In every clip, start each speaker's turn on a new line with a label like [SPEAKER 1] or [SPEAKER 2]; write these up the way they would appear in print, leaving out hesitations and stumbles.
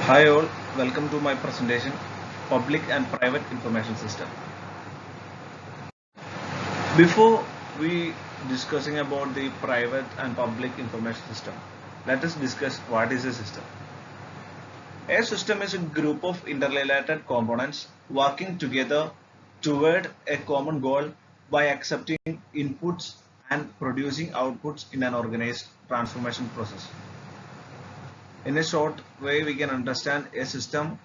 [SPEAKER 1] Hi all, welcome to my presentation, Public and Private Information System. Before we discussing about the private and public information system, let us discuss what is a system. A system is a group of interrelated components working together toward a common goal by accepting inputs and producing outputs in an organized transformation process. In a short way, we can understand a system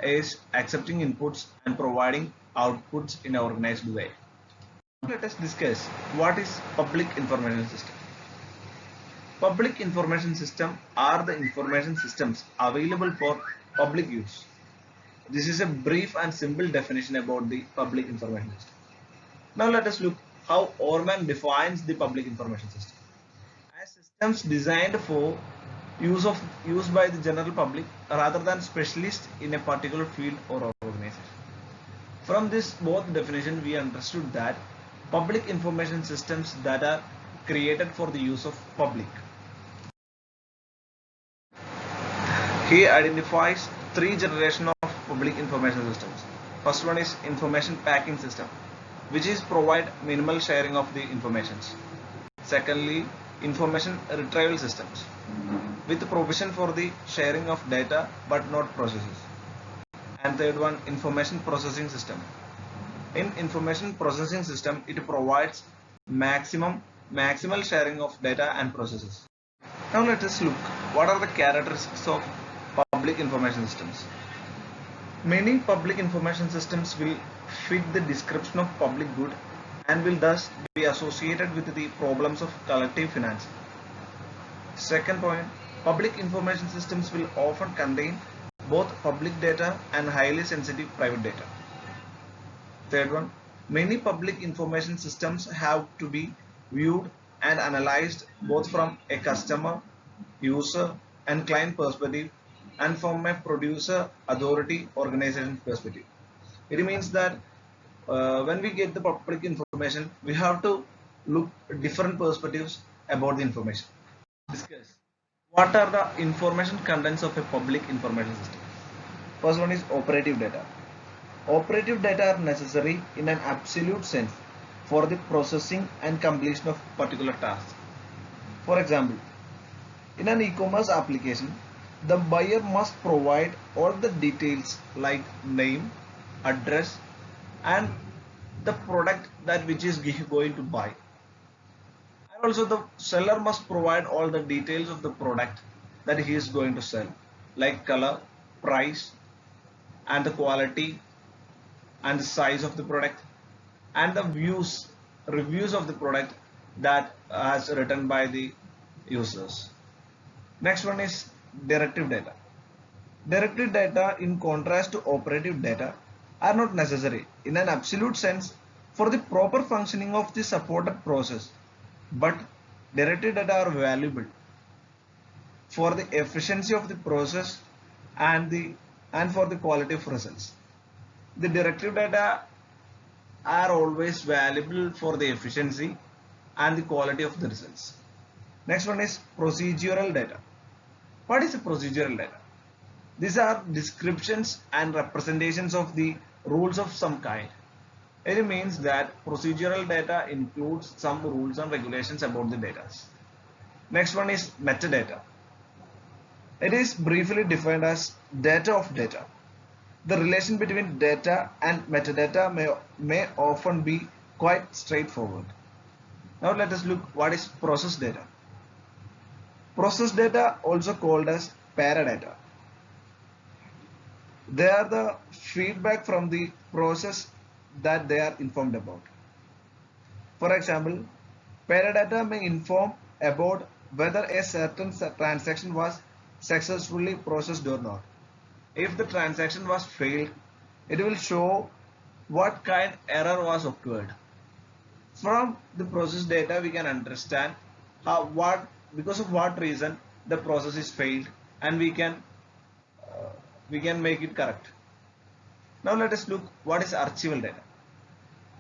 [SPEAKER 1] is accepting inputs and providing outputs in an organized way. Let us discuss what is public information system. Public information system are the information systems available for public use. This is a brief and simple definition about the public information system. Now let us look how Orman defines the public information system. As systems designed for use by the general public rather than specialists in a particular field or organization. From this both definition we understood that public information systems that are created for the use of public. He identifies three generations of public information systems. First one is information packing system, which is provide minimal sharing of the informations. Secondly, information retrieval systems with provision for the sharing of data but not processes. And third one, information processing system. In information processing system, it provides maximal sharing of data and processes. Now let us look what are the characteristics of public information systems. Many public information systems will fit the description of public good and will thus be associated with the problems of collective finance. Second point, public information systems will often contain both public data and highly sensitive private data. Third one, many public information systems have to be viewed and analyzed both from a customer, user and client perspective and from a producer, authority, organization perspective. It means that when we get the public information, we have to look different perspectives about the information. Discuss what are the information contents of a public information system. First one is operative data. Operative data are necessary in an absolute sense for the processing and completion of particular tasks. For example, in an e-commerce application, the buyer must provide all the details like name, address and the product that which is going to buy. And also the seller must provide all the details of the product that he is going to sell like color, price and the quality and the size of the product and the reviews of the product that has written by the users. Next one is directive data. Directive data in contrast to operative data are not necessary in an absolute sense for the proper functioning of the supported process, but directive data are valuable for the efficiency of the process and for the quality of results. The directive data are always valuable for the efficiency and the quality of the results. Next one is procedural data. What is a procedural data? These are descriptions and representations of the rules of some kind. It means that procedural data includes some rules and regulations about the data. Next one is metadata. It is briefly defined as data of data. The relation between data and metadata may often be quite straightforward. Now let us look what is process data. Process data, also called as paradata. They are the feedback from the process that they are informed about. For example, paradata may inform about whether a certain transaction was successfully processed or not. If the transaction was failed, it will show what kind error was occurred. From the process data, we can understand because of what reason the process is failed, and we can make it correct. Now let us look what is archival data.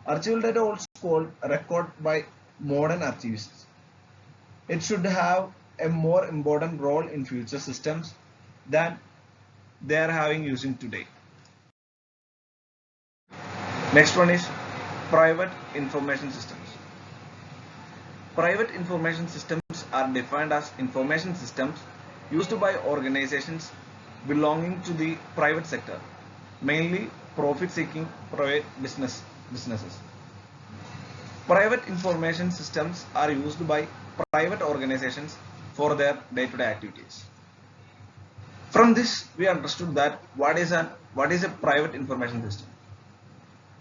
[SPEAKER 1] Archival data, also called record by modern archivists. It should have a more important role in future systems than they are having using today. Next one is private information systems. Private information systems are defined as information systems used by organizations belonging to the private sector, mainly profit-seeking private businesses. Private information systems are used by private organizations for their day-to-day activities. From this, we understood that what is a private information system.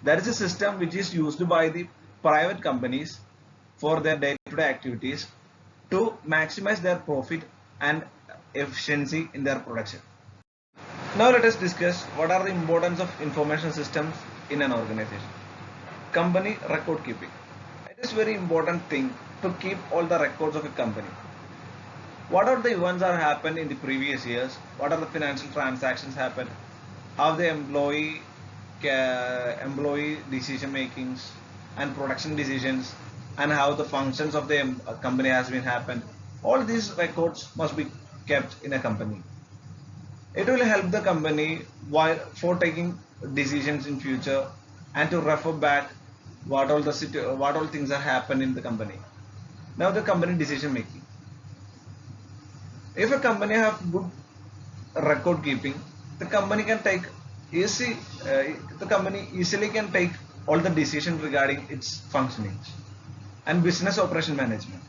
[SPEAKER 1] That is a system which is used by the private companies for their day-to-day activities to maximize their profit and efficiency in their production. Now let us discuss what are the importance of information systems in an organization. Company record keeping. It is very important thing to keep all the records of a company. What are the events that happened in the previous years? What are the financial transactions happened? How the employee decision makings and production decisions, and how the functions of the company has been happened. All these records must be kept in a company. It will help the company while for taking decisions in future and to refer back what all things are happened in the company. Now the company decision making. If a company have good record keeping, the company can take easy. The company easily can take all the decision regarding its functioning and business operation management.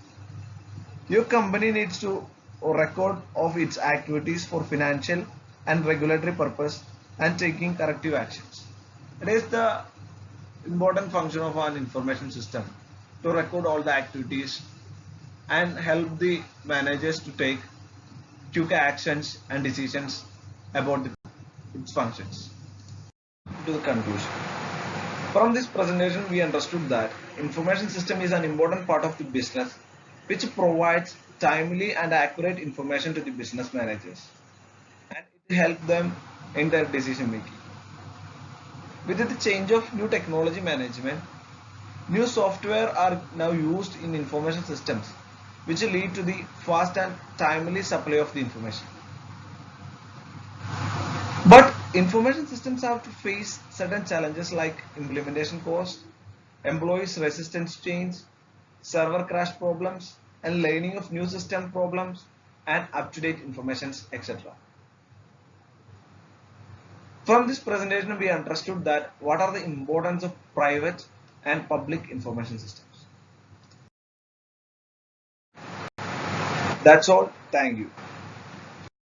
[SPEAKER 1] Your company needs to record of its activities for financial and regulatory purpose and taking corrective actions. It is the important function of an information system to record all the activities and help the managers to take quick actions and decisions about its functions. To the conclusion. From this presentation, we understood that information system is an important part of the business which provides timely and accurate information to the business managers, and it helps them in their decision making. With the change of new technology management, new software are now used in information systems which lead to the fast and timely supply of the information. But information systems have to face certain challenges like implementation cost, employees resistance to change, server crash problems, and learning of new system problems, and up-to-date information, etc. From this presentation, we understood that what are the importance of private and public information systems. That's all. Thank you.